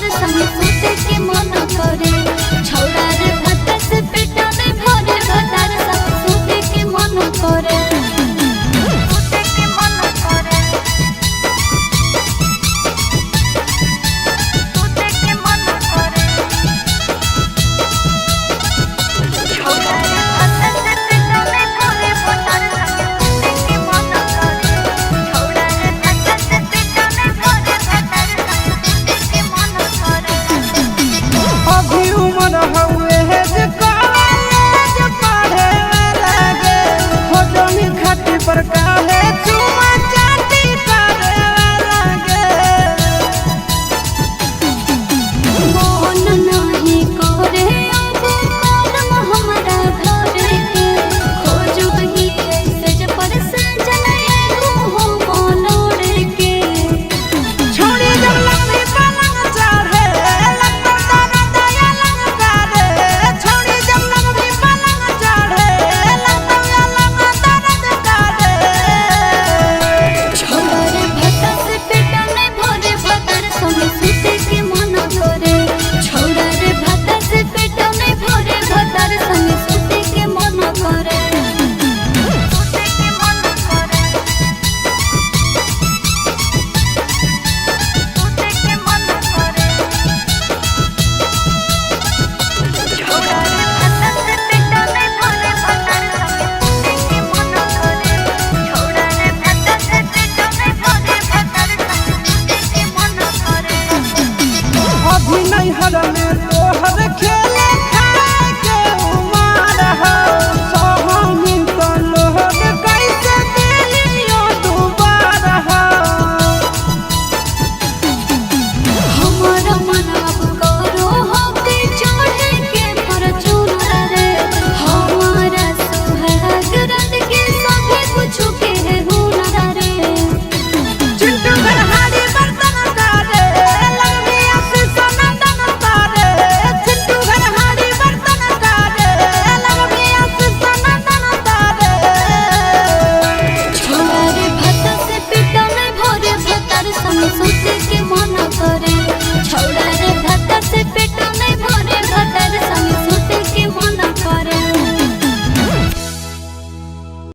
भतार संग सुते के मन करे। छौड़ा रे भात से पेट नहीं भरे भतार संग सुते के मन करे। सुते के मन करे। सुते के मन करे। छौड़ा रे भात से पेट नहीं भरे भतार संग सुते के मन करे। छौड़ा रे भात से पेट नहीं भरे भतार संग सुते के मन करे। अभी उम्र हउए है जे कॉलेज पढ़े लागे होटनी खाती पर काहे चुमा चाटी करे लागे। मन नाही करे अब कदम हमरा घरे के। खोजब ही ऐसे जे पर सजन एगो हो मनोरे के। छोड़ी जब लंबी पलंग चढ़े लगता तारा दया लंग करे। छोड़ी जब लंबी पलंग चढ़े लगता लंग दर्द करे। छौड़ा रे भात से पेट नहीं भरे भतार संग सुते के मन करे। छौड़ा रे भात से पेट नहीं भरे भतार संग सुते के मन करे। सुते के मन करे। सुते के मन करे। छौड़ा रे भात से पेट नहीं भरे भतार संग सुते के मन करे। छौड़ा रे भात से पेट नहीं भरे भतार संग सुते के मन करे। अभी नहीं हर में